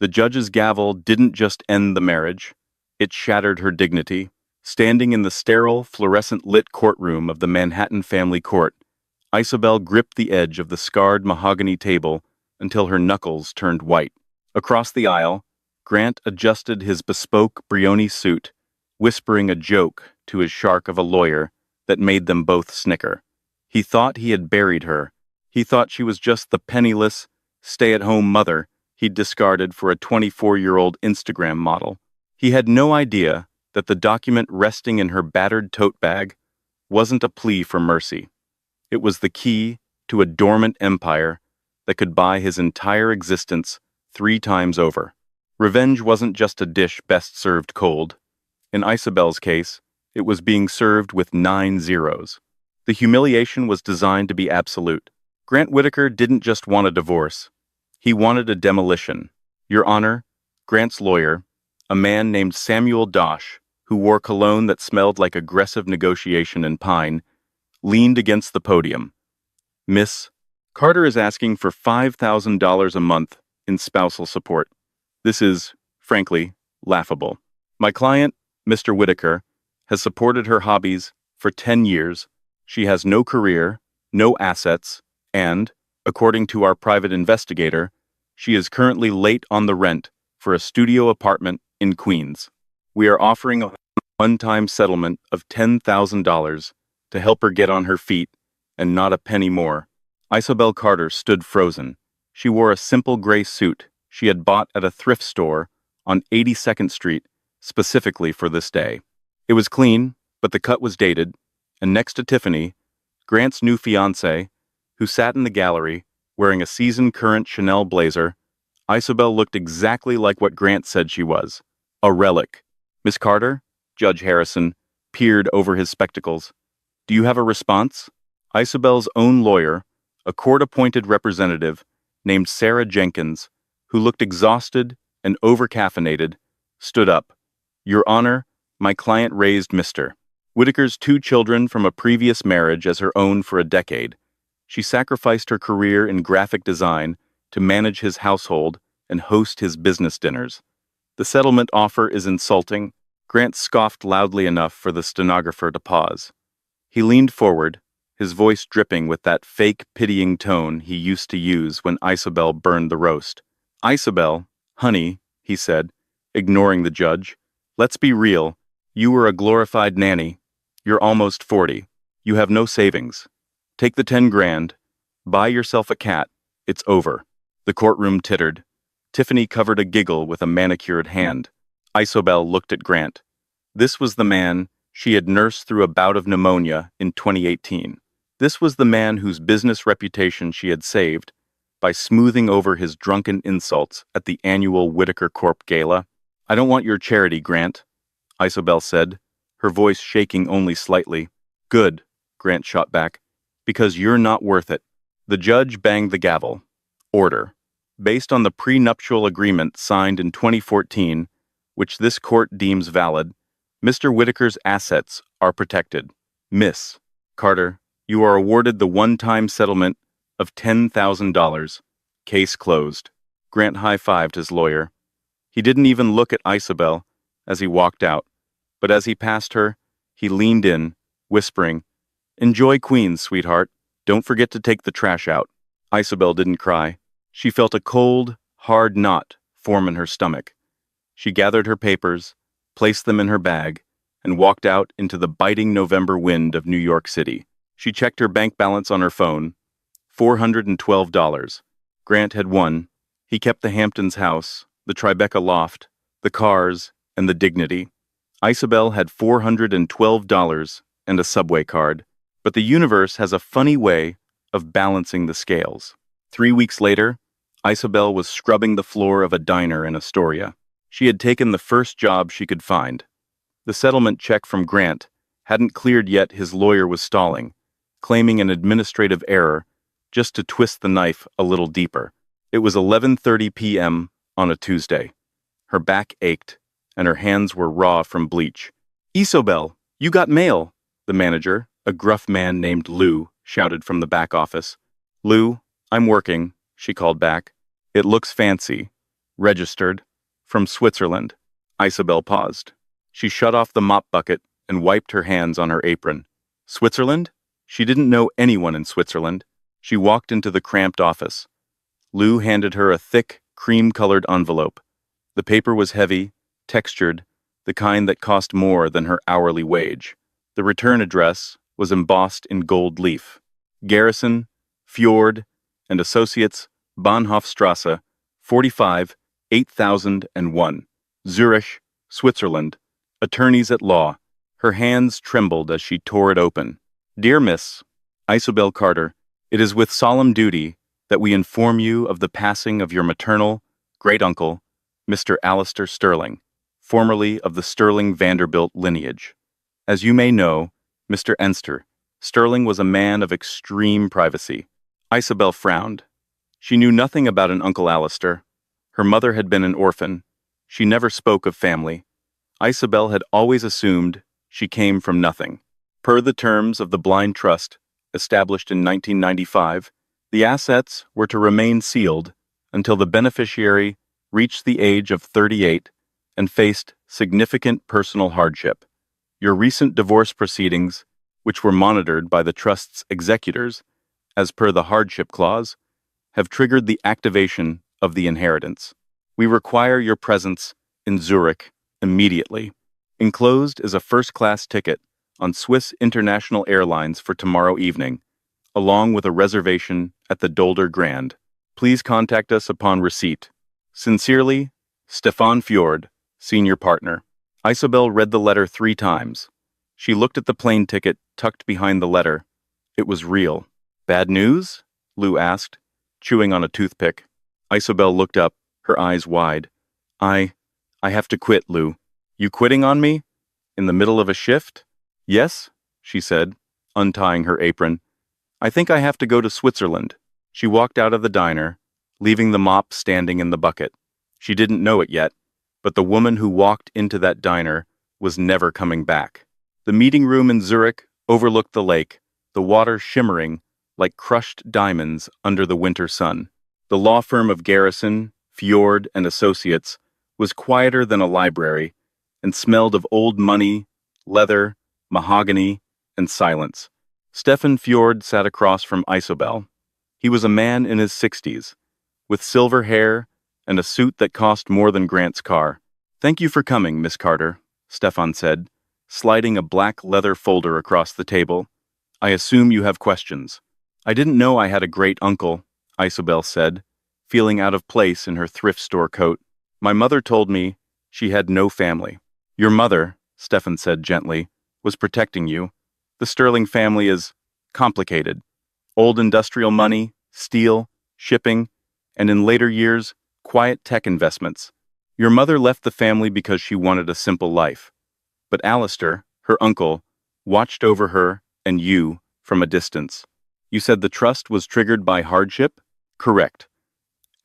The judge's gavel didn't just end the marriage, it shattered her dignity. Standing in the sterile, fluorescent-lit courtroom of the Manhattan family court, Isabel gripped the edge of the scarred mahogany table until her knuckles turned white. Across the aisle, Grant adjusted his bespoke Brioni suit, whispering a joke to his shark of a lawyer that made them both snicker. He thought he had buried her. He thought she was just the penniless, stay-at-home mother he'd discarded for a 24-year-old Instagram model. He had no idea that the document resting in her battered tote bag wasn't a plea for mercy. It was the key to a dormant empire that could buy his entire existence 3 times over. Revenge wasn't just a dish best served cold. In Isabel's case, it was being served with 9 zeros. The humiliation was designed to be absolute. Grant Whitaker didn't just want a divorce. He wanted a demolition. Your Honor, Grant's lawyer, a man named Samuel Dosh, who wore cologne that smelled like aggressive negotiation and pine, leaned against the podium. Miss, Carter is asking for $5,000 a month in spousal support. This is, frankly, laughable. My client, Mr. Whitaker, has supported her hobbies for 10 years. She has no career, no assets, and, according to our private investigator, she is currently late on the rent for a studio apartment in Queens. We are offering a one-time settlement of $10,000 to help her get on her feet, and not a penny more. Isabel Carter stood frozen. She wore a simple gray suit she had bought at a thrift store on 82nd Street specifically for this day. It was clean, but the cut was dated, and next to Tiffany, Grant's new fiancée, who sat in the gallery wearing a season-current Chanel blazer, Isabel looked exactly like what Grant said she was, a relic. Miss Carter, Judge Harrison peered over his spectacles. Do you have a response? Isabel's own lawyer, a court-appointed representative named Sarah Jenkins, who looked exhausted and over-caffeinated, stood up. Your Honor, my client raised Mr. Whitaker's 2 children from a previous marriage as her own for a decade. She sacrificed her career in graphic design to manage his household and host his business dinners. The settlement offer is insulting. Grant scoffed loudly enough for the stenographer to pause. He leaned forward, his voice dripping with that fake, pitying tone he used to use when Isabel burned the roast. Isabel, honey, he said, ignoring the judge, let's be real. You were a glorified nanny. You're almost 40. You have no savings. Take the 10 grand. Buy yourself a cat. It's over. The courtroom tittered. Tiffany covered a giggle with a manicured hand. Isabel looked at Grant. This was the man she had nursed through a bout of pneumonia in 2018. This was the man whose business reputation she had saved by smoothing over his drunken insults at the annual Whitaker Corp Gala. I don't want your charity, Grant, Isabel said, her voice shaking only slightly. Good, Grant shot back, because you're not worth it. The judge banged the gavel. Order. Based on the prenuptial agreement signed in 2014, which this court deems valid, Mr. Whitaker's assets are protected. Miss Carter, you are awarded the one-time settlement of $10,000. Case closed. Grant high-fived his lawyer. He didn't even look at Isabel as he walked out, but as he passed her, he leaned in, whispering, Enjoy Queens, sweetheart. Don't forget to take the trash out. Isabel didn't cry. She felt a cold, hard knot form in her stomach. She gathered her papers, placed them in her bag, and walked out into the biting November wind of New York City. She checked her bank balance on her phone. $412. Grant had won. He kept the Hamptons house, the Tribeca loft, the cars, and the dignity. Isabel had $412 and a subway card. But the universe has a funny way of balancing the scales. 3 weeks later, Isabel was scrubbing the floor of a diner in Astoria. She had taken the first job she could find. The settlement check from Grant hadn't cleared yet. His lawyer was stalling, claiming an administrative error just to twist the knife a little deeper. It was 11:30 p.m. on a Tuesday. Her back ached, and her hands were raw from bleach. Isobel, you got mail, the manager, a gruff man named Lou, shouted from the back office. Lou, I'm working, she called back. It looks fancy. Registered. From Switzerland. Isabel paused. She shut off the mop bucket and wiped her hands on her apron. Switzerland? She didn't know anyone in Switzerland. She walked into the cramped office. Lou handed her a thick, cream-colored envelope. The paper was heavy, textured, the kind that cost more than her hourly wage. The return address was embossed in gold leaf. Garrison, Fjord, and Associates, Bahnhofstrasse, 45, 8001, Zurich, Switzerland. Attorneys at law. Her hands trembled as she tore it open. Dear Miss Isobel Carter, it is with solemn duty that we inform you of the passing of your maternal great-uncle, Mr. Alistair Sterling, formerly of the Sterling Vanderbilt lineage. As you may know, Mr. Enster, Sterling was a man of extreme privacy. Isobel frowned. She knew nothing about an Uncle Alistair. Her mother had been an orphan. She never spoke of family. Isobel had always assumed she came from nothing. Per the terms of the Blind Trust, established in 1995, the assets were to remain sealed until the beneficiary reached the age of 38 and faced significant personal hardship. Your recent divorce proceedings, which were monitored by the Trust's executors, as per the hardship clause, have triggered the activation of the inheritance. We require your presence in Zurich immediately. Enclosed is a first-class ticket on Swiss International Airlines for tomorrow evening, along with a reservation at the Dolder Grand. Please contact us upon receipt. Sincerely, Stefan Fjord, Senior Partner. Isobel read the letter 3 times. She looked at the plane ticket tucked behind the letter. It was real. Bad news? Lou asked, chewing on a toothpick. Isobel looked up, her eyes wide. I have to quit, Lou. You quitting on me? In the middle of a shift? Yes, she said, untying her apron. I think I have to go to Switzerland. She walked out of the diner, leaving the mop standing in the bucket. She didn't know it yet, but the woman who walked into that diner was never coming back. The meeting room in Zurich overlooked the lake, the water shimmering like crushed diamonds under the winter sun. The law firm of Garrison, Fjord, and Associates was quieter than a library and smelled of old money, leather, mahogany, and silence. Stefan Fjord sat across from Isobel. He was a man in his 60s, with silver hair and a suit that cost more than Grant's car. Thank you for coming, Miss Carter, Stefan said, sliding a black leather folder across the table. I assume you have questions. I didn't know I had a great uncle, Isobel said, feeling out of place in her thrift store coat. My mother told me she had no family. Your mother, Stefan said gently, was protecting you. The Sterling family is complicated. Old industrial money, steel, shipping, and in later years, quiet tech investments. Your mother left the family because she wanted a simple life. But Alistair, her uncle, watched over her and you from a distance. You said the trust was triggered by hardship? Correct.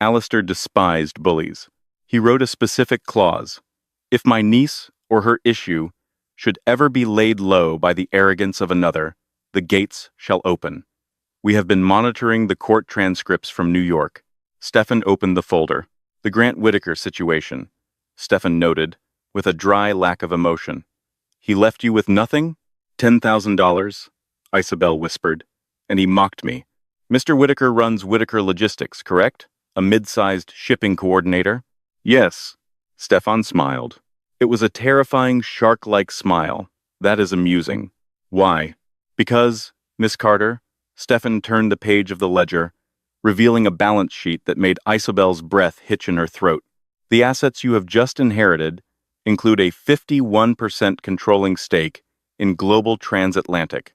Alistair despised bullies. He wrote a specific clause. If my niece or her issue should ever be laid low by the arrogance of another, the gates shall open. We have been monitoring the court transcripts from New York. Stefan opened the folder. The Grant Whitaker situation, Stefan noted, with a dry lack of emotion. He left you with nothing? $10,000, Isobel whispered, and he mocked me. Mr. Whitaker runs Whitaker Logistics, correct? A mid-sized shipping coordinator? Yes, Stefan smiled. It was a terrifying shark-like smile. That is amusing. Why? Because, Miss Carter, Stefan turned the page of the ledger, revealing a balance sheet that made Isobel's breath hitch in her throat. The assets you have just inherited include a 51% controlling stake in Global Transatlantic,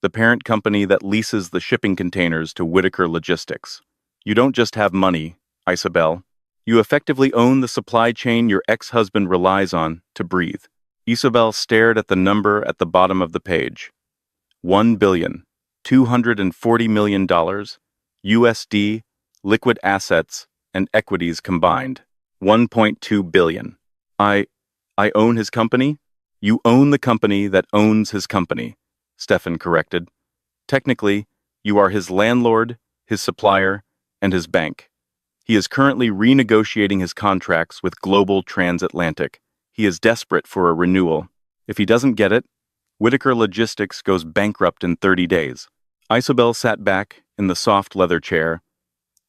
the parent company that leases the shipping containers to Whitaker Logistics. You don't just have money, Isobel. You effectively own the supply chain your ex-husband relies on to breathe. Isobel stared at the number at the bottom of the page. $1,240,000,000 USD, liquid assets, and equities combined. 1.2 billion. I own his company? You own the company that owns his company, Stefan corrected. Technically, you are his landlord, his supplier, and his bank. He is currently renegotiating his contracts with Global Transatlantic. He is desperate for a renewal. If he doesn't get it, Whitaker Logistics goes bankrupt in 30 days. Isobel sat back in the soft leather chair.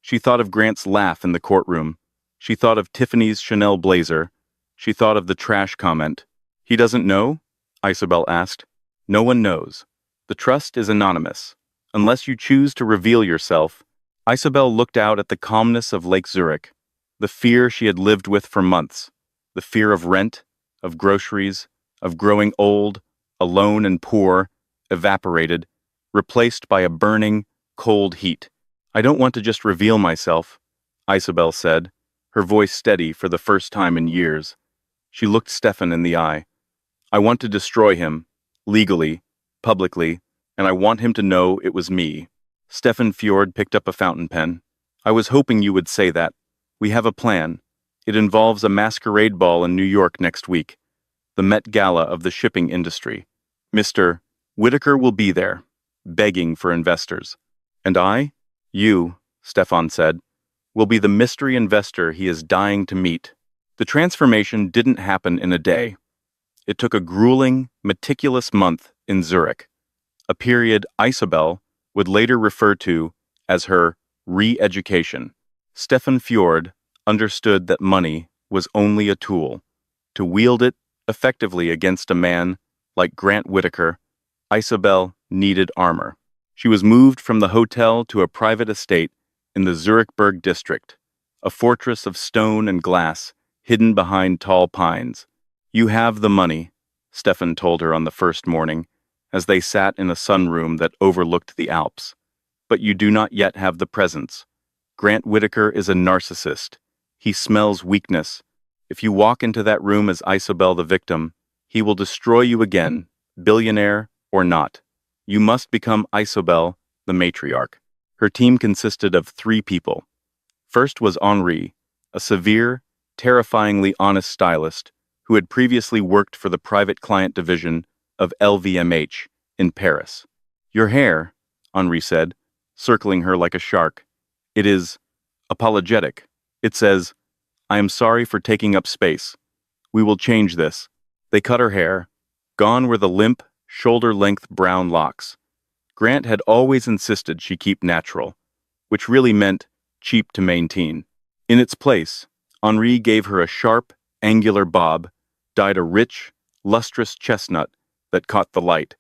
She thought of Grant's laugh in the courtroom. She thought of Tiffany's Chanel blazer. She thought of the trash comment. He doesn't know? Isobel asked. No one knows. The trust is anonymous. Unless you choose to reveal yourself. Isobel looked out at the calmness of Lake Zurich, the fear she had lived with for months, the fear of rent, of groceries, of growing old, alone and poor, evaporated, replaced by a burning, cold heat. I don't want to just reveal myself, Isobel said, her voice steady for the first time in years. She looked Stefan in the eye. I want to destroy him, legally, publicly, and I want him to know it was me. Stefan Fjord picked up a fountain pen. I was hoping you would say that. We have a plan. It involves a masquerade ball in New York next week, the Met Gala of the shipping industry. Mr. Whitaker will be there, begging for investors. And you, Stefan said, will be the mystery investor he is dying to meet. The transformation didn't happen in a day. It took a grueling, meticulous month in Zurich, a period Isobel would later refer to as her re-education. Stefan Fjord understood that money was only a tool. To wield it effectively against a man like Grant Whitaker, Isobel needed armor. She was moved from the hotel to a private estate in the Zurichberg district, a fortress of stone and glass hidden behind tall pines. You have the money, Stefan told her on the first morning, as they sat in a sunroom that overlooked the Alps. But you do not yet have the presence. Grant Whitaker is a narcissist. He smells weakness. If you walk into that room as Isobel the victim, he will destroy you again, billionaire or not. You must become Isobel, the matriarch. Her team consisted of 3 people. First was Henri, a severe, terrifyingly honest stylist who had previously worked for the private client division of LVMH in Paris. Your hair, Henri said, circling her like a shark. It is apologetic. It says, I am sorry for taking up space. We will change this. They cut her hair. Gone were the limp, shoulder-length brown locks. Grant had always insisted she keep natural, which really meant cheap to maintain. In its place, Henri gave her a sharp, angular bob, dyed a rich, lustrous chestnut that caught the light.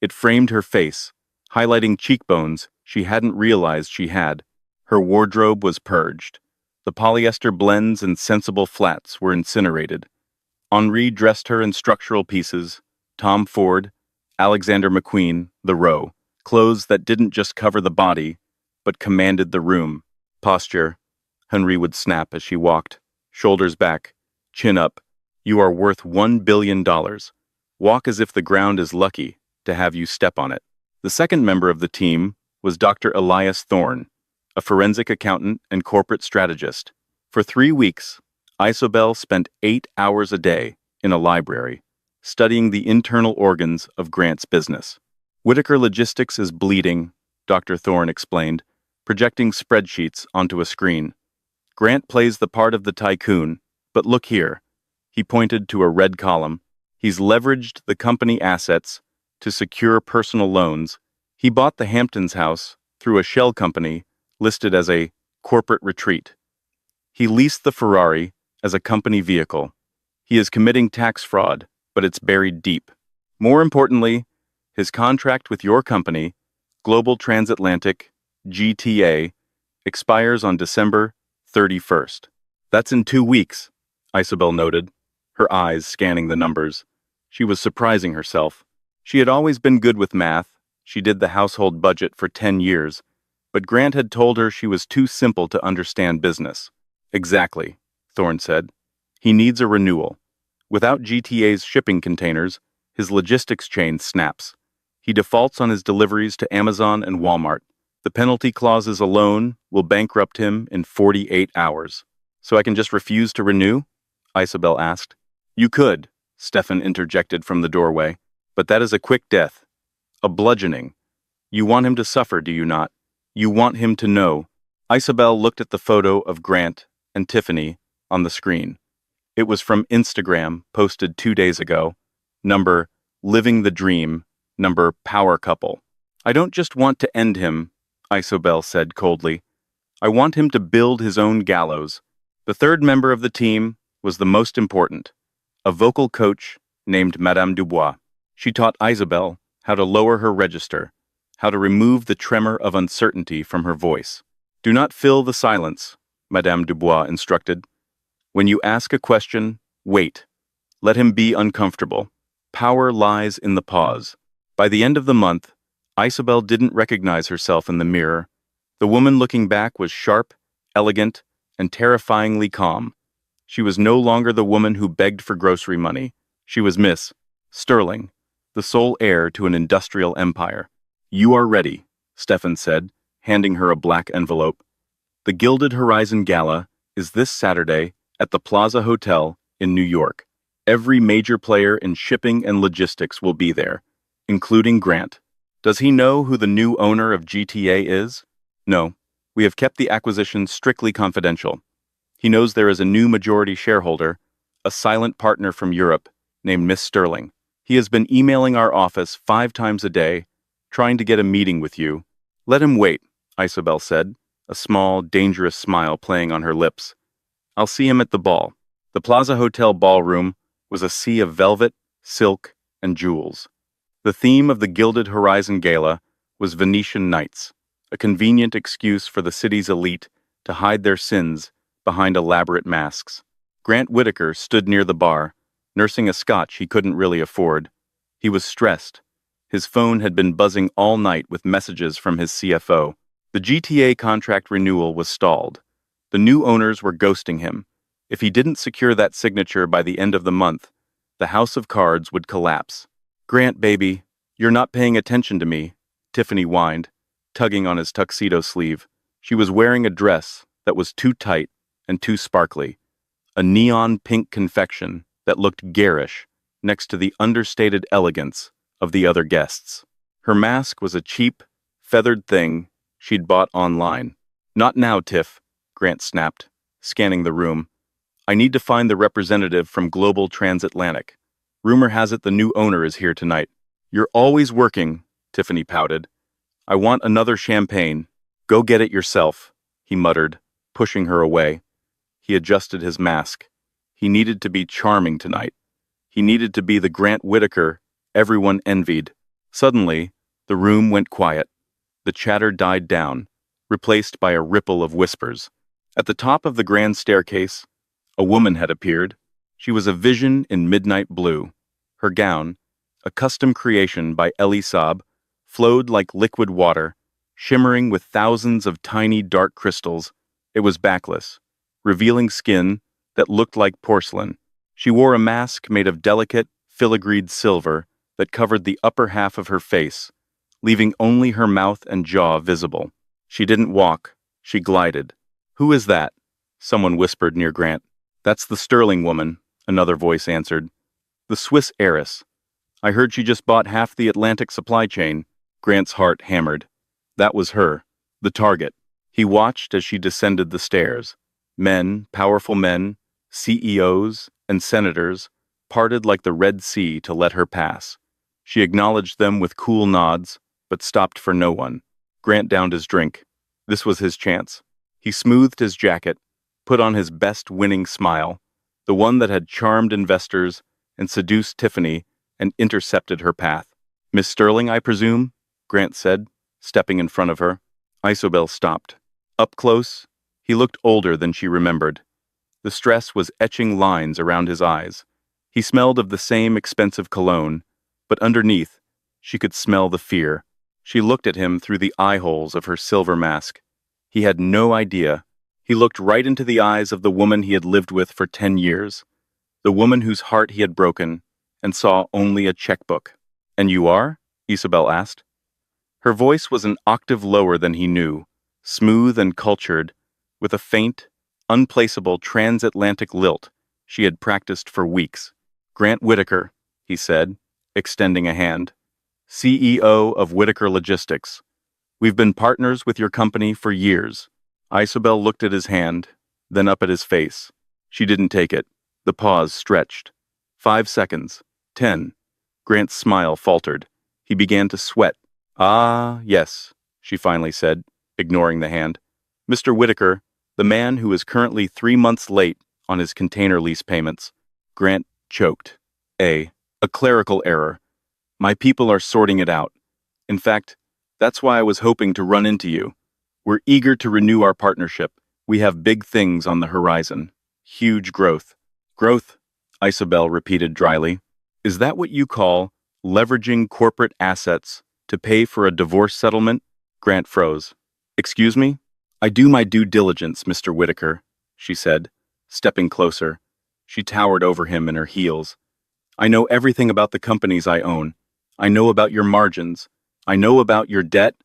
It framed her face, highlighting cheekbones she hadn't realized she had. Her wardrobe was purged. The polyester blends and sensible flats were incinerated. Henri dressed her in structural pieces, Tom Ford, Alexander McQueen, the row, clothes that didn't just cover the body, but commanded the room. Posture, Henri would snap as she walked, shoulders back, chin up. You are worth $1 billion. Walk as if the ground is lucky to have you step on it. The second member of the team was Dr. Elias Thorne, a forensic accountant and corporate strategist. For 3 weeks, Isobel spent 8 hours a day in a library, studying the internal organs of Grant's business. Whitaker Logistics is bleeding, Dr. Thorne explained, projecting spreadsheets onto a screen. Grant plays the part of the tycoon, but look here. He pointed to a red column. He's leveraged the company assets to secure personal loans. He bought the Hamptons house through a shell company listed as a corporate retreat. He leased the Ferrari as a company vehicle. He is committing tax fraud, but it's buried deep. More importantly, his contract with your company, Global Transatlantic, GTA, expires on December 31st. That's in 2 weeks, Isobel noted, her eyes scanning the numbers. She was surprising herself. She had always been good with math. She did the household budget for 10 years, but Grant had told her she was too simple to understand business. Exactly, Thorne said. He needs a renewal. Without GTA's shipping containers, his logistics chain snaps. He defaults on his deliveries to Amazon and Walmart. The penalty clauses alone will bankrupt him in 48 hours. So I can just refuse to renew? Isobel asked. You could, Stefan interjected from the doorway, but that is a quick death. A bludgeoning. You want him to suffer, do you not? You want him to know. Isabel looked at the photo of Grant and Tiffany on the screen. It was from Instagram, posted 2 days ago. Number, living the dream. Number, power couple. I don't just want to end him, Isobel said coldly. I want him to build his own gallows. The third member of the team was the most important, a vocal coach named Madame Dubois. She taught Isabel how to lower her register, how to remove the tremor of uncertainty from her voice. Do not fill the silence, Madame Dubois instructed. When you ask a question, wait. Let him be uncomfortable. Power lies in the pause. By the end of the month, Isabel didn't recognize herself in the mirror. The woman looking back was sharp, elegant, and terrifyingly calm. She was no longer the woman who begged for grocery money. She was Miss Sterling, the sole heir to an industrial empire. You are ready, Stefan said, handing her a black envelope. The Gilded Horizon Gala is this Saturday at the Plaza Hotel in New York. Every major player in shipping and logistics will be there, including Grant. Does he know who the new owner of GTA is? No, we have kept the acquisition strictly confidential. He knows there is a new majority shareholder, a silent partner from Europe, named Miss Sterling. He has been emailing our office 5 times a day, trying to get a meeting with you. Let him wait, Isobel said, a small, dangerous smile playing on her lips. I'll see him at the ball. The Plaza Hotel ballroom was a sea of velvet, silk, and jewels. The theme of the Gilded Horizon Gala was Venetian nights, a convenient excuse for the city's elite to hide their sins behind elaborate masks. Grant Whitaker stood near the bar, nursing a scotch he couldn't really afford. He was stressed. His phone had been buzzing all night with messages from his CFO. The GTA contract renewal was stalled. The new owners were ghosting him. If he didn't secure that signature by the end of the month, the house of cards would collapse. Grant, baby, you're not paying attention to me, Tiffany whined, tugging on his tuxedo sleeve. She was wearing a dress that was too tight and too sparkly, a neon pink confection that looked garish next to the understated elegance of the other guests. Her mask was a cheap, feathered thing she'd bought online. Not now, Tiff, Grant snapped, scanning the room. I need to find the representative from Global Transatlantic. Rumor has it the new owner is here tonight. You're always working, Tiffany pouted. I want another champagne. Go get it yourself, he muttered, pushing her away. He adjusted his mask. He needed to be charming tonight. He needed to be the Grant Whitaker everyone envied. Suddenly, the room went quiet. The chatter died down, replaced by a ripple of whispers. At the top of the grand staircase, a woman had appeared. She was a vision in midnight blue. Her gown, a custom creation by Elie Saab, flowed like liquid water, shimmering with thousands of tiny dark crystals. It was backless, revealing skin that looked like porcelain. She wore a mask made of delicate, filigreed silver that covered the upper half of her face, leaving only her mouth and jaw visible. She didn't walk, she glided. Who is that? Someone whispered near Grant. That's the Sterling woman, another voice answered. The Swiss heiress. I heard she just bought half the Atlantic supply chain. Grant's heart hammered. That was her, the target. He watched as she descended the stairs. Men, powerful men, CEOs, and senators parted like the Red Sea to let her pass. She acknowledged them with cool nods, but stopped for no one. Grant downed his drink. This was his chance. He smoothed his jacket, put on his best winning smile, the one that had charmed investors and seduced Tiffany and intercepted her path. Miss Sterling, I presume? Grant said, stepping in front of her. Isobel stopped. Up close, he looked older than she remembered. The stress was etching lines around his eyes. He smelled of the same expensive cologne, but underneath, she could smell the fear. She looked at him through the eye holes of her silver mask. He had no idea. He looked right into the eyes of the woman he had lived with for 10 years, the woman whose heart he had broken, and saw only a checkbook. And you are? Isobel asked. Her voice was an octave lower than he knew, smooth and cultured, with a faint, unplaceable transatlantic lilt she had practiced for weeks. Grant Whitaker, he said, extending a hand. CEO of Whitaker Logistics. We've been partners with your company for years. Isabel looked at his hand, then up at his face. She didn't take it. The pause stretched. 5 seconds. 10. Grant's smile faltered. He began to sweat. "Ah, yes," she finally said, ignoring the hand. "Mr. Whitaker, the man who is currently 3 months late on his container lease payments." Grant choked. A clerical error. My people are sorting it out. In fact, that's why I was hoping to run into you. We're eager to renew our partnership. We have big things on the horizon. Huge growth. Growth, Isabel repeated dryly. Is that what you call leveraging corporate assets to pay for a divorce settlement? Grant froze. Excuse me? I do my due diligence, Mr. Whitaker, she said, stepping closer. She towered over him in her heels. I know everything about the companies I own. I know about your margins. I know about your debt.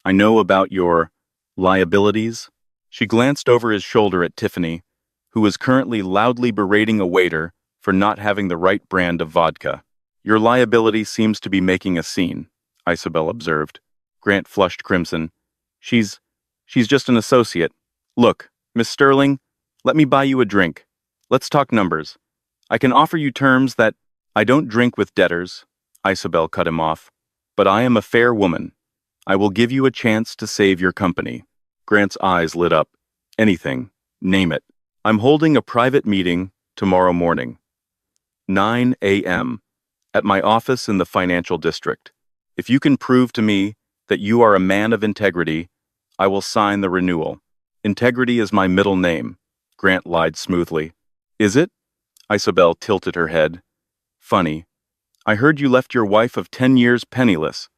I know about your liabilities. She glanced over his shoulder at Tiffany, who was currently loudly berating a waiter for not having the right brand of vodka. Your liability seems to be making a scene, Isabel observed. Grant flushed crimson. She's just an associate. Look, Miss Sterling, let me buy you a drink. Let's talk numbers. I can offer you terms that I don't drink with debtors, Isabel cut him off, but I am a fair woman. I will give you a chance to save your company. Grant's eyes lit up. Anything. Name it. I'm holding a private meeting tomorrow morning. 9 a.m. at my office in the financial district. If you can prove to me that you are a man of integrity, I will sign the renewal. Integrity is my middle name, Grant lied smoothly. Is it? Isabel tilted her head. Funny. I heard you left your wife of 10 years penniless.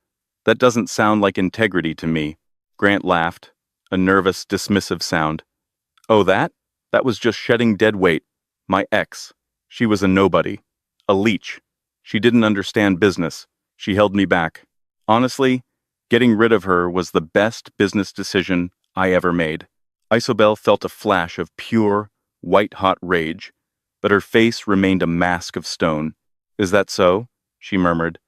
That doesn't sound like integrity to me. Grant laughed, a nervous, dismissive sound. Oh, that? That was just shedding dead weight. My ex. She was a nobody. A leech. She didn't understand business. She held me back. Honestly, getting rid of her was the best business decision I ever made. Isabel felt a flash of pure, white-hot rage, but her face remained a mask of stone. Is that so? She murmured.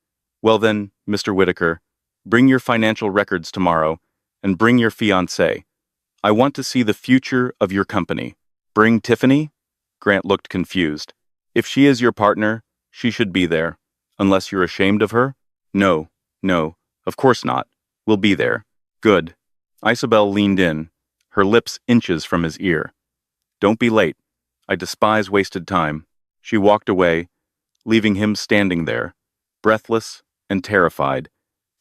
Well then, Mr. Whitaker, bring your financial records tomorrow, and bring your fiancée. I want to see the future of your company. Bring Tiffany? Grant looked confused. If she is your partner, she should be there. Unless you're ashamed of her? No, of course not. We'll be there. Good. Isabel leaned in, her lips inches from his ear. Don't be late. I despise wasted time. She walked away, leaving him standing there, breathless and terrified,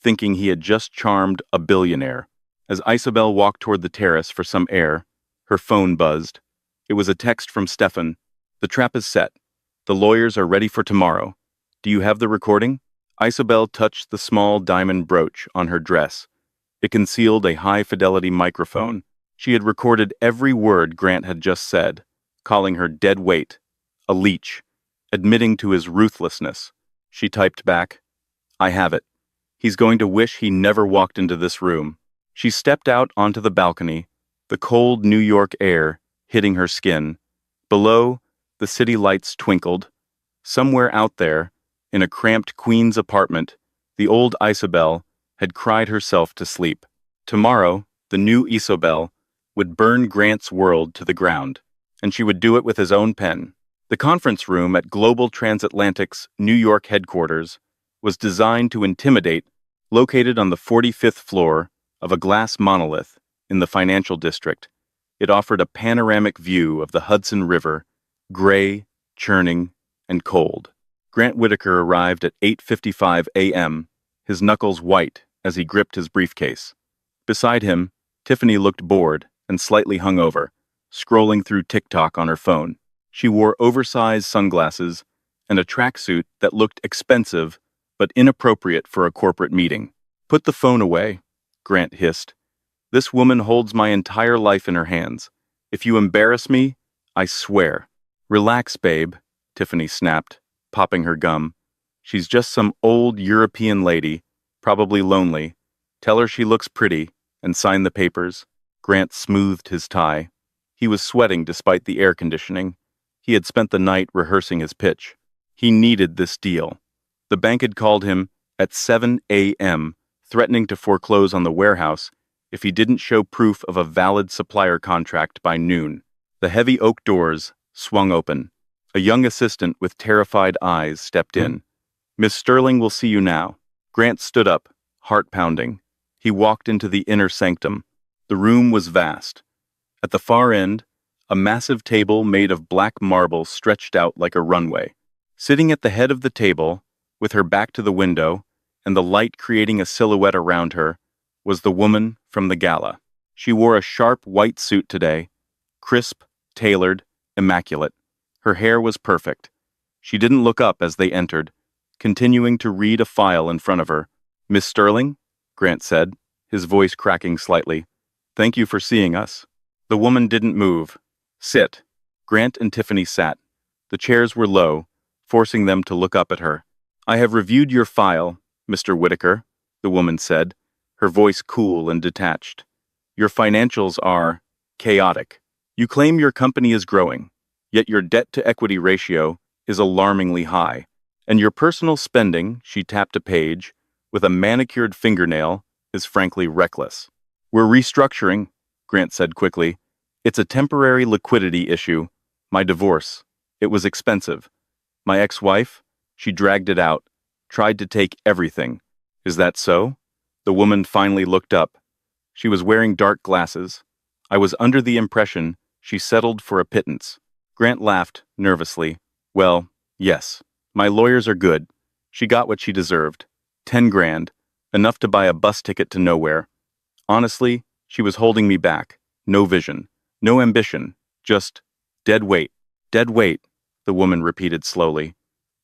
thinking he had just charmed a billionaire. As Isabel walked toward the terrace for some air, her phone buzzed. It was a text from Stefan. The trap is set. The lawyers are ready for tomorrow. Do you have the recording? Isabel touched the small diamond brooch on her dress. It concealed a high-fidelity microphone. She had recorded every word Grant had just said, calling her dead weight, a leech, admitting to his ruthlessness. She typed back, I have it. He's going to wish he never walked into this room. She stepped out onto the balcony, the cold New York air hitting her skin. Below, the city lights twinkled. Somewhere out there, in a cramped Queens apartment, the old Isabel had cried herself to sleep. Tomorrow, the new Isabel would burn Grant's world to the ground, and she would do it with his own pen. The conference room at Global Transatlantic's New York headquarters was designed to intimidate, located on the 45th floor of a glass monolith in the financial district. It offered a panoramic view of the Hudson River, gray, churning, and cold. Grant Whitaker arrived at 8:55 a.m., his knuckles white as he gripped his briefcase. Beside him, Tiffany looked bored and slightly hungover, scrolling through TikTok on her phone. She wore oversized sunglasses and a tracksuit that looked expensive but inappropriate for a corporate meeting. Put the phone away, Grant hissed. This woman holds my entire life in her hands. If you embarrass me, I swear. Relax, babe, Tiffany snapped, popping her gum. She's just some old European lady, probably lonely. Tell her she looks pretty, and sign the papers. Grant smoothed his tie. He was sweating despite the air conditioning. He had spent the night rehearsing his pitch. He needed this deal. The bank had called him at 7 a.m., threatening to foreclose on the warehouse if he didn't show proof of a valid supplier contract by noon. The heavy oak doors swung open. A young assistant with terrified eyes stepped in. "Miss Sterling will see you now." Grant stood up, heart pounding. He walked into the inner sanctum. The room was vast. At the far end, a massive table made of black marble stretched out like a runway. Sitting at the head of the table, with her back to the window, and the light creating a silhouette around her, was the woman from the gala. She wore a sharp white suit today, crisp, tailored, immaculate. Her hair was perfect. She didn't look up as they entered, continuing to read a file in front of her. "Miss Sterling?" Grant said, his voice cracking slightly. "Thank you for seeing us." The woman didn't move. "Sit." Grant and Tiffany sat. The chairs were low, forcing them to look up at her. "I have reviewed your file, Mr. Whitaker," the woman said, her voice cool and detached. "Your financials are chaotic. You claim your company is growing, yet your debt-to-equity ratio is alarmingly high. And your personal spending," she tapped a page, "with a manicured fingernail, is frankly reckless." "We're restructuring," Grant said quickly. "It's a temporary liquidity issue. My divorce. It was expensive. My ex-wife, she dragged it out, tried to take everything." "Is that so?" The woman finally looked up. She was wearing dark glasses. "I was under the impression she settled for a pittance." Grant laughed nervously. "Well, yes. My lawyers are good. She got what she deserved. 10 grand. Enough to buy a bus ticket to nowhere. Honestly, she was holding me back. No vision. No ambition. Just dead weight." "Dead weight," the woman repeated slowly.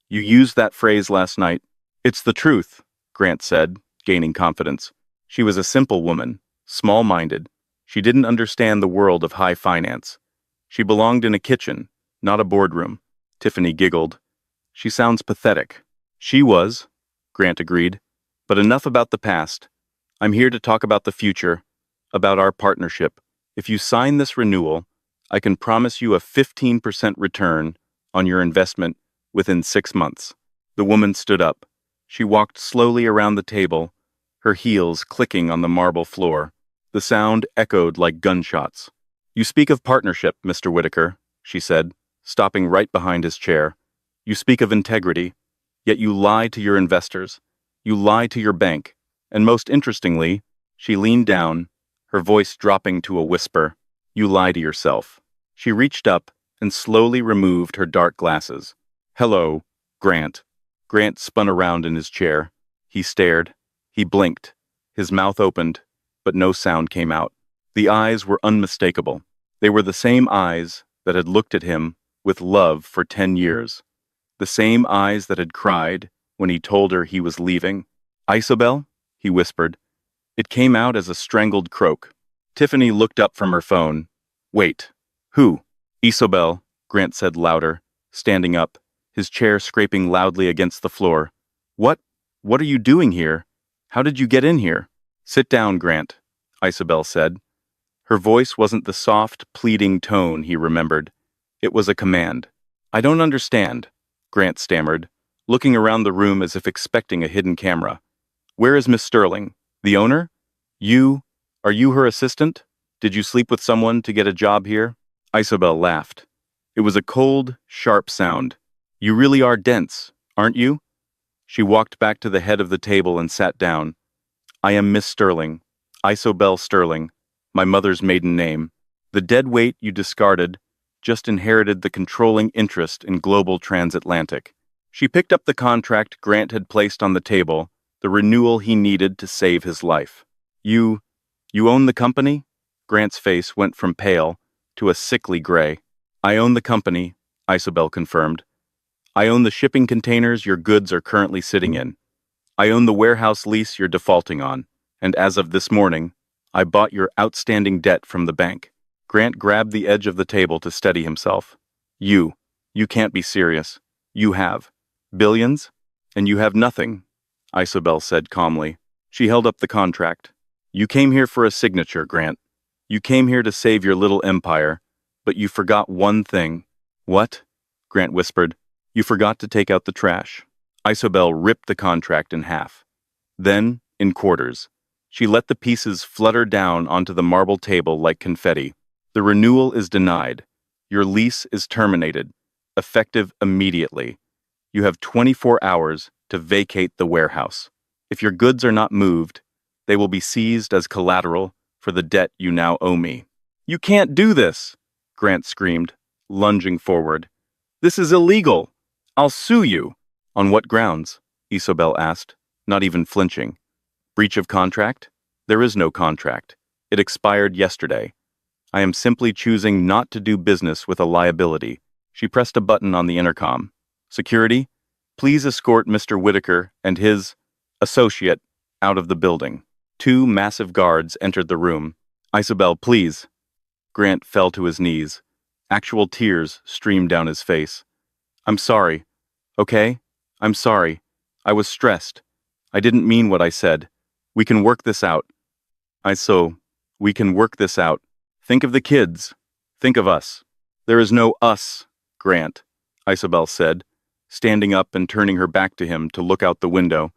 "You used that phrase last night." "It's the truth," Grant said, gaining confidence. She was a simple woman, small-minded. She didn't understand the world of high finance. She belonged in a kitchen, not a boardroom. Tiffany giggled. "She sounds pathetic." "She was," Grant agreed. "But enough about the past. I'm here to talk about the future, about our partnership. If you sign this renewal, I can promise you a 15% return on your investment within 6 months." The woman stood up. She walked slowly around the table, her heels clicking on the marble floor. The sound echoed like gunshots. "You speak of partnership, Mr. Whitaker," she said, stopping right behind his chair. "You speak of integrity, yet you lie to your investors. You lie to your bank. And most interestingly," she leaned down, her voice dropping to a whisper, "you lie to yourself." She reached up and slowly removed her dark glasses. "Hello, Grant." Grant spun around in his chair. He stared. He blinked. His mouth opened, but no sound came out. The eyes were unmistakable. They were the same eyes that had looked at him with love for 10 years. The same eyes that had cried when he told her he was leaving. "Isobel?" he whispered. It came out as a strangled croak. Tiffany looked up from her phone. "Wait. Who?" "Isobel," Grant said louder, standing up, his chair scraping loudly against the floor. What are you doing here? How did you get in here?" "Sit down, Grant," Isobel said. Her voice wasn't the soft, pleading tone he remembered. It was a command. "I don't understand," Grant stammered, looking around the room as if expecting a hidden camera. "Where is Miss Sterling? The owner? Are you her assistant? Did you sleep with someone to get a job here?" Isobel laughed. It was a cold, sharp sound. "You really are dense, aren't you?" She walked back to the head of the table and sat down. "I am Miss Sterling, Isobel Sterling, my mother's maiden name. The dead weight you discarded just inherited the controlling interest in Global Transatlantic." She picked up the contract Grant had placed on the table, the renewal he needed to save his life. You own the company?" Grant's face went from pale to a sickly gray. "I own the company," Isobel confirmed. "I own the shipping containers your goods are currently sitting in. I own the warehouse lease you're defaulting on, and as of this morning, I bought your outstanding debt from the bank." Grant grabbed the edge of the table to steady himself. You can't be serious. You have billions, and you have nothing," Isobel said calmly. She held up the contract. "You came here for a signature, Grant. You came here to save your little empire, but you forgot one thing." "What?" Grant whispered. "You forgot to take out the trash." Isobel ripped the contract in half. Then, in quarters, She let the pieces flutter down onto the marble table like confetti. The renewal is denied. Your lease is terminated, effective immediately. You have 24 hours to vacate the warehouse. If your goods are not moved, they will be seized as collateral for the debt you now owe me. You can't do this, Grant screamed, lunging forward. This is illegal. I'll sue you. On what grounds? Isobel asked, not even flinching. Breach of contract? There is no contract. It expired yesterday. I am simply choosing not to do business with a liability. She pressed a button on the intercom. Security, please escort Mr. Whitaker and his associate out of the building. Two massive guards entered the room. Isobel, please. Grant fell to his knees. Actual tears streamed down his face. I'm sorry. Okay? I'm sorry. I was stressed. I didn't mean what I said. We can work this out. We can work this out. Think of the kids. Think of us. There is no us, Grant, Isobel said, standing up and turning her back to him to look out the window.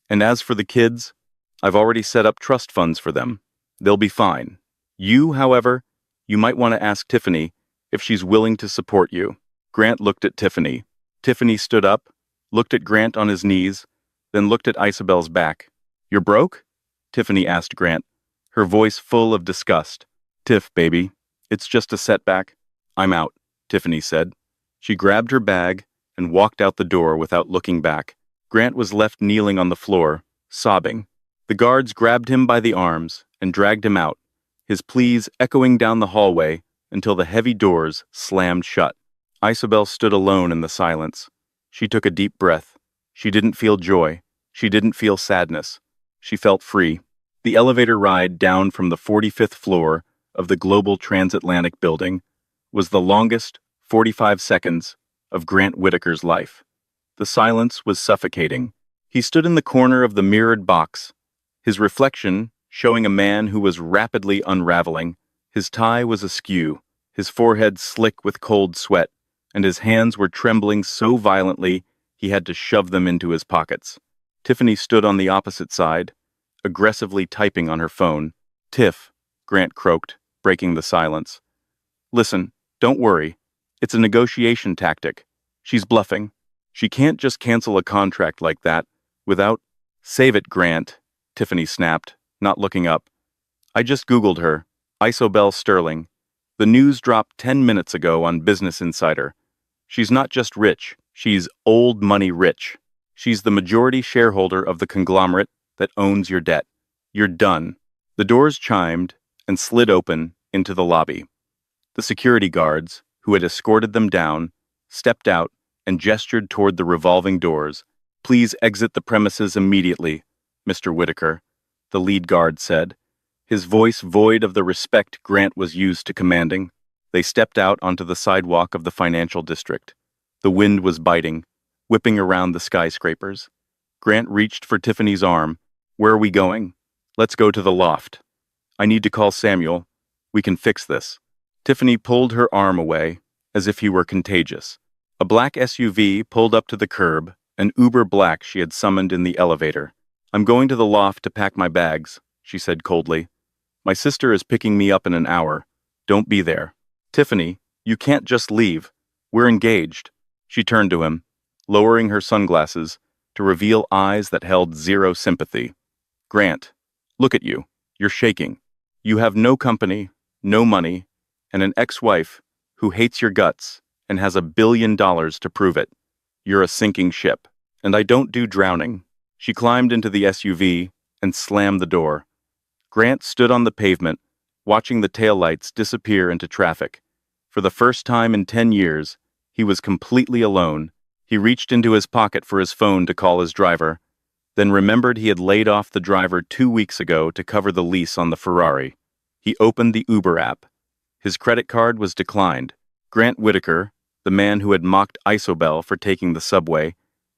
And as for the kids, I've already set up trust funds for them. They'll be fine. You, however, you might want to ask Tiffany if she's willing to support you. Grant looked at Tiffany. Tiffany stood up, looked at Grant on his knees, then looked at Isobel's back. You're broke? Tiffany asked Grant, her voice full of disgust. Tiff, baby, it's just a setback. I'm out, Tiffany said. She grabbed her bag and walked out the door without looking back. Grant was left kneeling on the floor, sobbing. The guards grabbed him by the arms and dragged him out, his pleas echoing down the hallway until the heavy doors slammed shut. Isobel stood alone in the silence. She took a deep breath. She didn't feel joy. She didn't feel sadness. She felt free. The elevator ride down from the 45th floor of the Global Transatlantic Building was the longest 45 seconds of Grant Whitaker's life. The silence was suffocating. He stood in the corner of the mirrored box, his reflection showing a man who was rapidly unraveling. His tie was askew, his forehead slick with cold sweat, and his hands were trembling so violently he had to shove them into his pockets. Tiffany stood on the opposite side, aggressively typing on her phone. Tiff, Grant croaked, breaking the silence. Listen, don't worry. It's a negotiation tactic. She's bluffing. She can't just cancel a contract like that without— Save it, Grant, Tiffany snapped, not looking up. I just Googled her. Isobel Sterling. The news dropped 10 minutes ago on Business Insider. She's not just rich, she's old money rich. She's the majority shareholder of the conglomerate that owns your debt. You're done. The doors chimed and slid open into the lobby. The security guards, who had escorted them down, stepped out and gestured toward the revolving doors. Please exit the premises immediately, Mr. Whitaker, the lead guard said, his voice void of the respect Grant was used to commanding. They stepped out onto the sidewalk of the financial district. The wind was biting, whipping around the skyscrapers. Grant reached for Tiffany's arm. Where are we going? Let's go to the loft. I need to call Samuel. We can fix this. Tiffany pulled her arm away, as if he were contagious. A black SUV pulled up to the curb, an Uber Black she had summoned in the elevator. I'm going to the loft to pack my bags, she said coldly. My sister is picking me up in an hour. Don't be there. Tiffany, you can't just leave. We're engaged. She turned to him, lowering her sunglasses to reveal eyes that held zero sympathy. Grant, look at you. You're shaking. You have no company, no money, and an ex-wife who hates your guts and has $1 billion to prove it. You're a sinking ship, and I don't do drowning. She climbed into the SUV and slammed the door. Grant stood on the pavement, watching the taillights disappear into traffic. For the first time in 10 years, he was completely alone. He reached into his pocket for his phone to call his driver, then remembered he had laid off the driver 2 weeks ago to cover the lease on the Ferrari. He opened the Uber app. His credit card was declined. Grant Whitaker, the man who had mocked Isobel for taking the subway,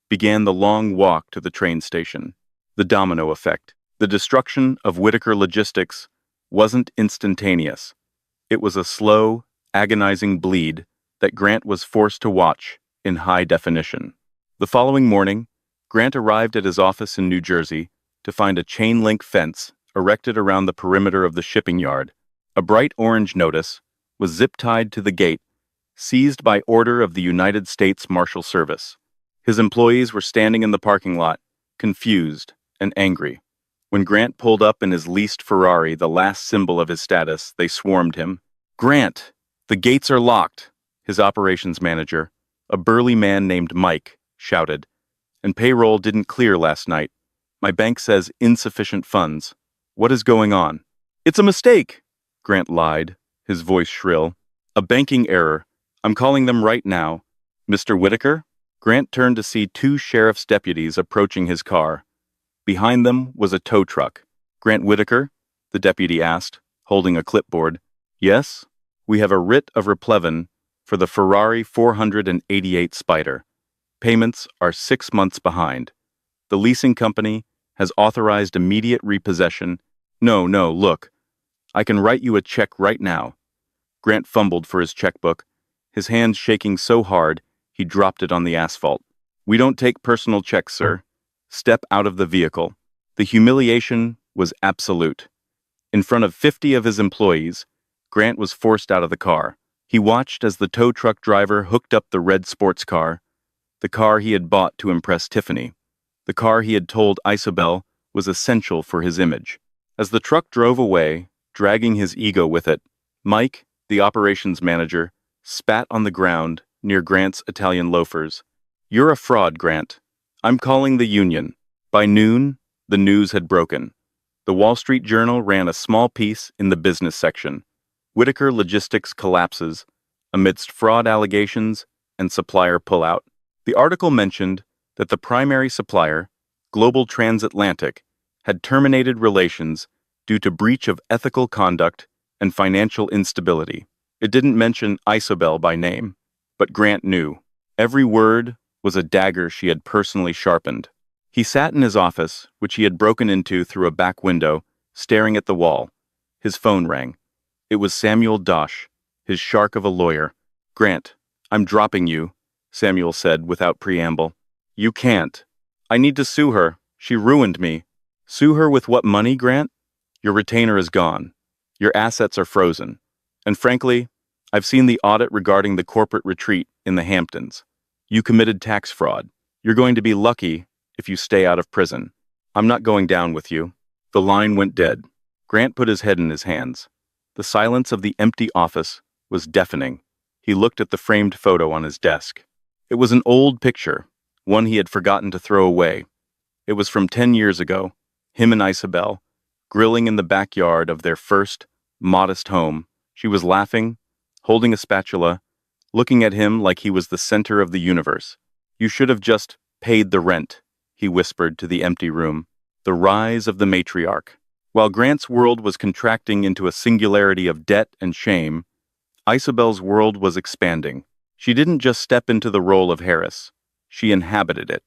began the long walk to the train station. The domino effect. The destruction of Whitaker Logistics wasn't instantaneous. It was a slow, agonizing bleed that Grant was forced to watch in high definition. The following morning, Grant arrived at his office in New Jersey to find a chain-link fence erected around the perimeter of the shipping yard. A bright orange notice was zip-tied to the gate, seized by order of the United States Marshal Service. His employees were standing in the parking lot, confused and angry. When Grant pulled up in his leased Ferrari, the last symbol of his status, they swarmed him. "Grant, the gates are locked," his operations manager, a burly man named Mike, shouted. "And payroll didn't clear last night. My bank says insufficient funds. What is going on?" "It's a mistake," Grant lied, his voice shrill. "A banking error. I'm calling them right now." "Mr. Whitaker?" Grant turned to see two sheriff's deputies approaching his car. Behind them was a tow truck. "Grant Whitaker?" the deputy asked, holding a clipboard. "Yes, we have a writ of replevin for the Ferrari 488 Spider. Payments are 6 months behind. The leasing company has authorized immediate repossession." No, look. I can write you a check right now." Grant fumbled for his checkbook, his hands shaking so hard he dropped it on the asphalt. "We don't take personal checks, sir. Step out of the vehicle." The humiliation was absolute. In front of 50 of his employees, Grant was forced out of the car. He watched as the tow truck driver hooked up the red sports car, the car he had bought to impress Tiffany, the car he had told Isobel was essential for his image. As the truck drove away, dragging his ego with it, Mike, the operations manager, spat on the ground near Grant's Italian loafers. "You're a fraud, Grant. I'm calling the union." By noon, the news had broken. The Wall Street Journal ran a small piece in the business section. Whitaker Logistics collapses amidst fraud allegations and supplier pullout. The article mentioned that the primary supplier, Global Transatlantic, had terminated relations due to breach of ethical conduct and financial instability. It didn't mention Isobel by name, but Grant knew. Every word was a dagger she had personally sharpened. He sat in his office, which he had broken into through a back window, staring at the wall. His phone rang. It was Samuel Dosh, his shark of a lawyer. "Grant, I'm dropping you," Samuel said without preamble. "You can't. I need to sue her. She ruined me." "Sue her with what money, Grant? Your retainer is gone. Your assets are frozen. And frankly, I've seen the audit regarding the corporate retreat in the Hamptons. You committed tax fraud. You're going to be lucky if you stay out of prison. I'm not going down with you." The line went dead. Grant put his head in his hands. The silence of the empty office was deafening. He looked at the framed photo on his desk. It was an old picture, one he had forgotten to throw away. It was from 10 years ago, him and Isobel, grilling in the backyard of their first, modest home. She was laughing, holding a spatula, looking at him like he was the center of the universe. "You should have just paid the rent," he whispered to the empty room. The rise of the matriarch. While Grant's world was contracting into a singularity of debt and shame, Isobel's world was expanding. She didn't just step into the role of Harris. She inhabited it.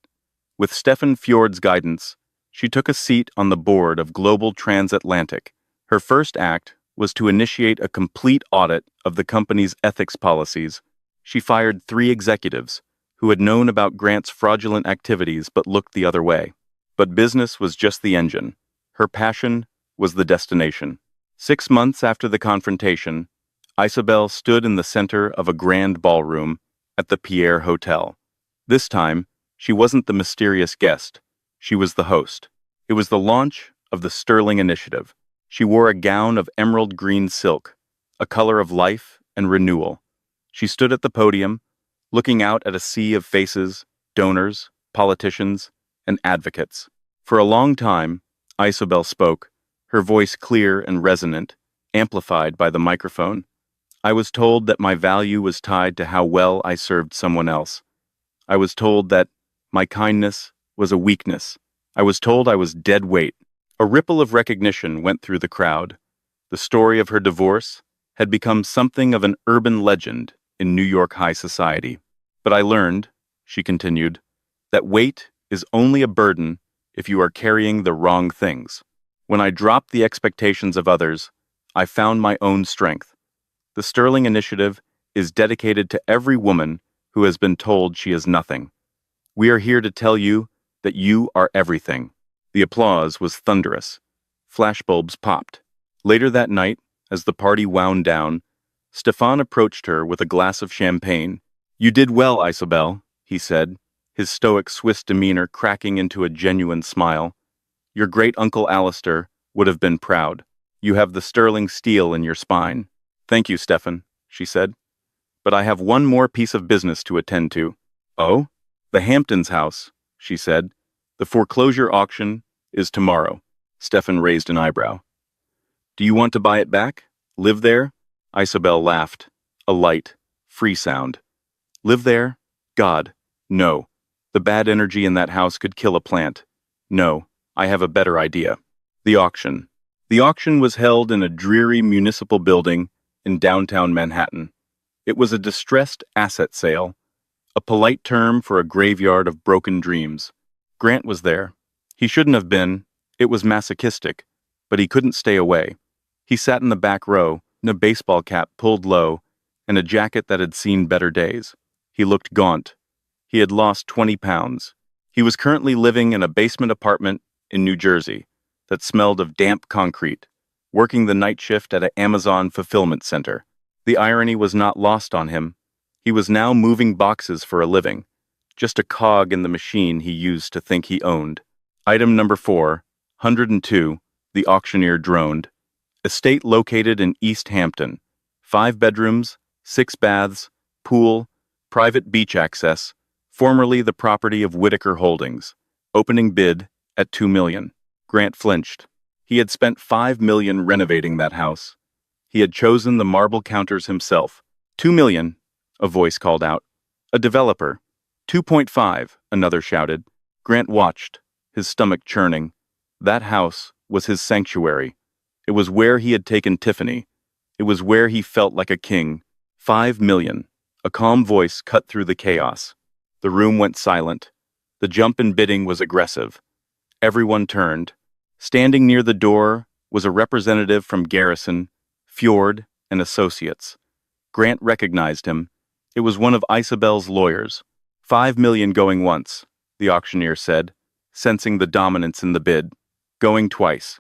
With Stefan Fjord's guidance, she took a seat on the board of Global Transatlantic. Her first act was to initiate a complete audit of the company's ethics policies. She fired 3 executives who had known about Grant's fraudulent activities but looked the other way. But business was just the engine. Her passion was the destination. 6 months after the confrontation, Isobel stood in the center of a grand ballroom at the Pierre Hotel. This time, she wasn't the mysterious guest. She was the host. It was the launch of the Sterling Initiative. She wore a gown of emerald green silk, a color of life and renewal. She stood at the podium, looking out at a sea of faces, donors, politicians, and advocates. For a long time, Isobel spoke, her voice clear and resonant, amplified by the microphone. "I was told that my value was tied to how well I served someone else. I was told that my kindness was a weakness. I was told I was dead weight." A ripple of recognition went through the crowd. The story of her divorce had become something of an urban legend in New York high society. "But I learned," she continued, "that weight is only a burden if you are carrying the wrong things. When I dropped the expectations of others, I found my own strength. The Sterling Initiative is dedicated to every woman who has been told she is nothing. We are here to tell you that you are everything." The applause was thunderous. Flashbulbs popped. Later that night, as the party wound down, Stefan approached her with a glass of champagne. "You did well, Isobel," he said, his stoic Swiss demeanor cracking into a genuine smile. "Your great-uncle Alistair would have been proud. You have the sterling steel in your spine." "Thank you, Stefan," she said. "But I have one more piece of business to attend to." "Oh?" "The Hamptons house," she said. "The foreclosure auction is tomorrow." Stefan raised an eyebrow. "Do you want to buy it back? Live there?" Isobel laughed. A light, free sound. "Live there? God, no. The bad energy in that house could kill a plant. No, I have a better idea." The auction. The auction was held in a dreary municipal building in downtown Manhattan. It was a distressed asset sale, a polite term for a graveyard of broken dreams. Grant was there. He shouldn't have been. It was masochistic, but he couldn't stay away. He sat in the back row, in a baseball cap pulled low, and a jacket that had seen better days. He looked gaunt. He had lost 20 pounds. He was currently living in a basement apartment in New Jersey that smelled of damp concrete, working the night shift at an Amazon fulfillment center. The irony was not lost on him. He was now moving boxes for a living, just a cog in the machine he used to think he owned. Item number 4, 102, the auctioneer droned. Estate located in East Hampton. 5 bedrooms, 6 baths, pool, private beach access, formerly the property of Whitaker Holdings. Opening bid at $2 million. Grant flinched. He had spent $5 million renovating that house. He had chosen the marble counters himself. $2 million, a voice called out. A developer. 2.5, another shouted. Grant watched, his stomach churning. That house was his sanctuary. It was where he had taken Tiffany. It was where he felt like a king. 5 million. A calm voice cut through the chaos. The room went silent. The jump in bidding was aggressive. Everyone turned. Standing near the door was a representative from Garrison, Fjord, and Associates. Grant recognized him. It was one of Isobel's lawyers. 5 million going once, the auctioneer said, sensing the dominance in the bid. Going twice.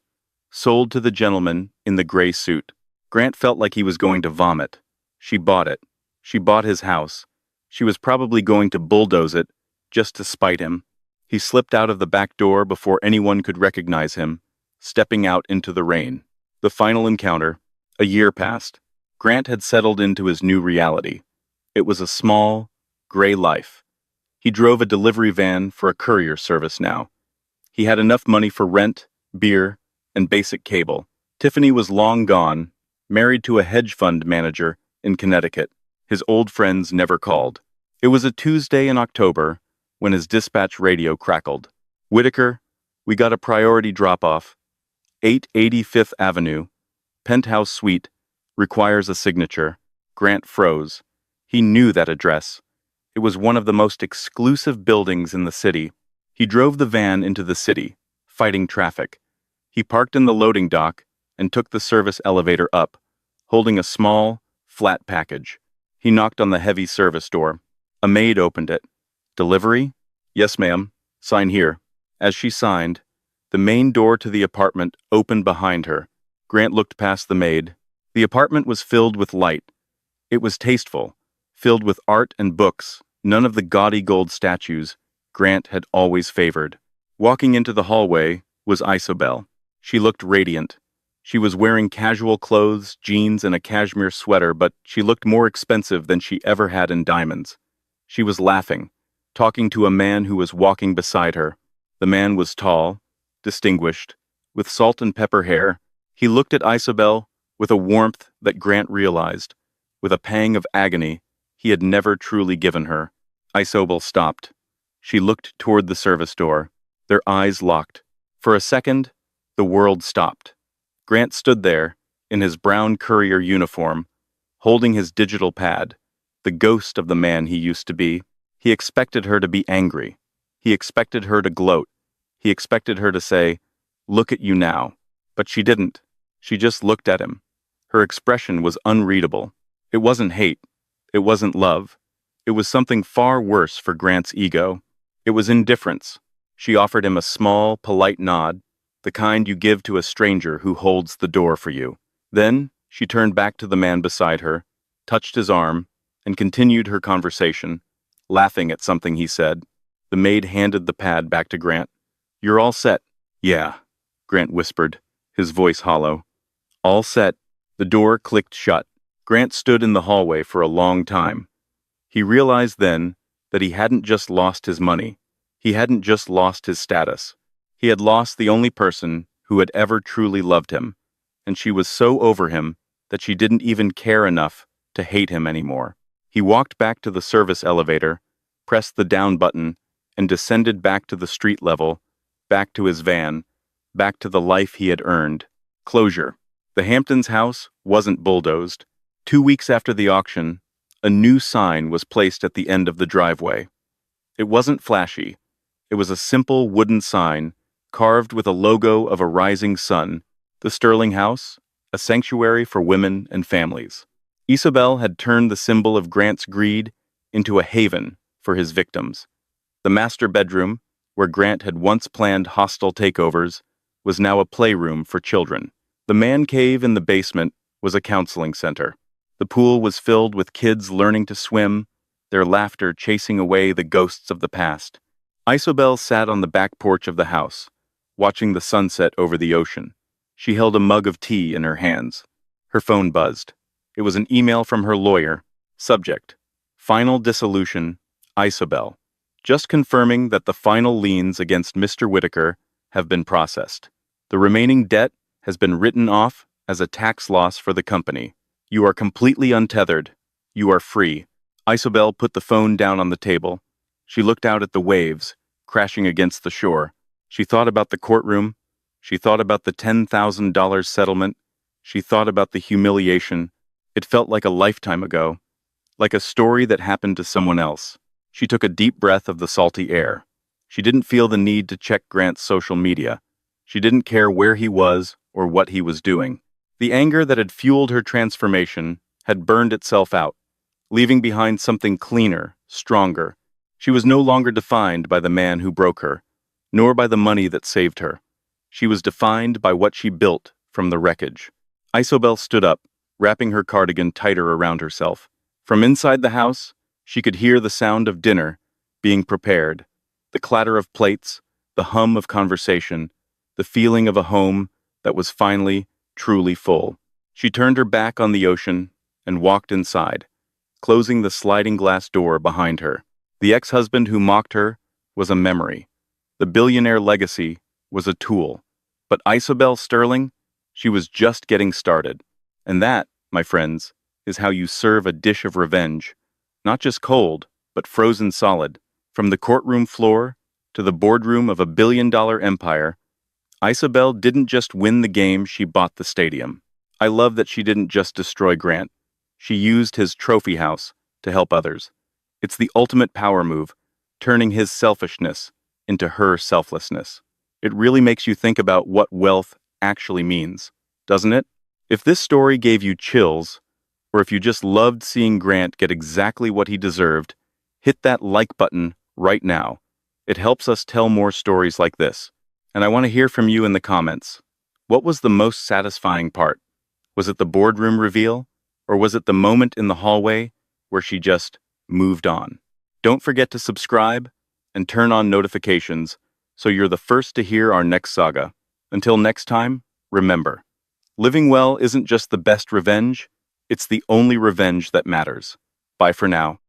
Sold to the gentleman in the gray suit. Grant felt like he was going to vomit. She bought it. She bought his house. She was probably going to bulldoze it, just to spite him. He slipped out of the back door before anyone could recognize him, stepping out into the rain. The final encounter. A year passed. Grant had settled into his new reality. It was a small, gray life. He drove a delivery van for a courier service now. He had enough money for rent, beer, and basic cable. Tiffany was long gone, married to a hedge fund manager in Connecticut. His old friends never called. It was a Tuesday in October when his dispatch radio crackled. "Whitaker, we got a priority drop-off. 885th Avenue, penthouse suite, requires a signature." Grant froze. He knew that address. It was one of the most exclusive buildings in the city. He drove the van into the city, fighting traffic. He parked in the loading dock and took the service elevator up, holding a small, flat package. He knocked on the heavy service door. A maid opened it. "Delivery?" "Yes, ma'am. Sign here." As she signed, the main door to the apartment opened behind her. Grant looked past the maid. The apartment was filled with light. It was tasteful, filled with art and books, none of the gaudy gold statues Grant had always favored. Walking into the hallway was Isobel. She looked radiant. She was wearing casual clothes, jeans, and a cashmere sweater, but she looked more expensive than she ever had in diamonds. She was laughing, talking to a man who was walking beside her. The man was tall, distinguished, with salt and pepper hair. He looked at Isobel with a warmth that Grant realized, with a pang of agony, he had never truly given her. Isobel stopped. She looked toward the service door. Their eyes locked. For a second, the world stopped. Grant stood there, in his brown courier uniform, holding his digital pad, the ghost of the man he used to be. He expected her to be angry. He expected her to gloat. He expected her to say, "Look at you now." But she didn't. She just looked at him. Her expression was unreadable. It wasn't hate. It wasn't love. It was something far worse for Grant's ego. It was indifference. She offered him a small, polite nod. the kind you give to a stranger who holds the door for you. Then, she turned back to the man beside her, touched his arm, and continued her conversation, laughing at something he said. The maid handed the pad back to Grant. "You're all set." "Yeah," Grant whispered, his voice hollow. "All set." The door clicked shut. Grant stood in the hallway for a long time. He realized then that he hadn't just lost his money. He hadn't just lost his status. He had lost the only person who had ever truly loved him, and she was so over him that she didn't even care enough to hate him anymore. He walked back to the service elevator, pressed the down button, and descended back to the street level, back to his van, back to the life he had earned. Closure. The Hamptons' house wasn't bulldozed. 2 weeks after the auction, a new sign was placed at the end of the driveway. It wasn't flashy. It was a simple wooden sign, carved with a logo of a rising sun. The Sterling House, a sanctuary for women and families. Isabel had turned the symbol of Grant's greed into a haven for his victims. The master bedroom, where Grant had once planned hostile takeovers, was now a playroom for children. The man cave in the basement was a counseling center. The pool was filled with kids learning to swim, their laughter chasing away the ghosts of the past. Isobel sat on the back porch of the house, watching the sunset over the ocean. She held a mug of tea in her hands. Her phone buzzed. It was an email from her lawyer. Subject: Final dissolution, Isobel. Just confirming that the final liens against Mr. Whitaker have been processed. The remaining debt has been written off as a tax loss for the company. You are completely untethered. You are free. Isobel put the phone down on the table. She looked out at the waves, crashing against the shore. She thought about the courtroom. She thought about the $10,000 settlement. She thought about the humiliation. It felt like a lifetime ago, like a story that happened to someone else. She took a deep breath of the salty air. She didn't feel the need to check Grant's social media. She didn't care where he was or what he was doing. The anger that had fueled her transformation had burned itself out, leaving behind something cleaner, stronger. She was no longer defined by the man who broke her, nor by the money that saved her. She was defined by what she built from the wreckage. Isobel stood up, wrapping her cardigan tighter around herself. From inside the house, she could hear the sound of dinner being prepared, the clatter of plates, the hum of conversation, the feeling of a home that was finally, truly full. She turned her back on the ocean and walked inside, closing the sliding glass door behind her. The ex-husband who mocked her was a memory. The billionaire legacy was a tool. But Isobel Sterling, she was just getting started. And that, my friends, is how you serve a dish of revenge. Not just cold, but frozen solid. From the courtroom floor to the boardroom of a billion-dollar empire, Isobel didn't just win the game, she bought the stadium. I love that she didn't just destroy Grant. She used his trophy house to help others. It's the ultimate power move, turning his selfishness into her selflessness. It really makes you think about what wealth actually means, doesn't it? If this story gave you chills, or if you just loved seeing Grant get exactly what he deserved, hit that like button right now. It helps us tell more stories like this. And I want to hear from you in the comments. What was the most satisfying part? Was it the boardroom reveal? Or was it the moment in the hallway where she just moved on? Don't forget to subscribe and turn on notifications so you're the first to hear our next saga. Until next time, remember, living well isn't just the best revenge, it's the only revenge that matters. Bye for now.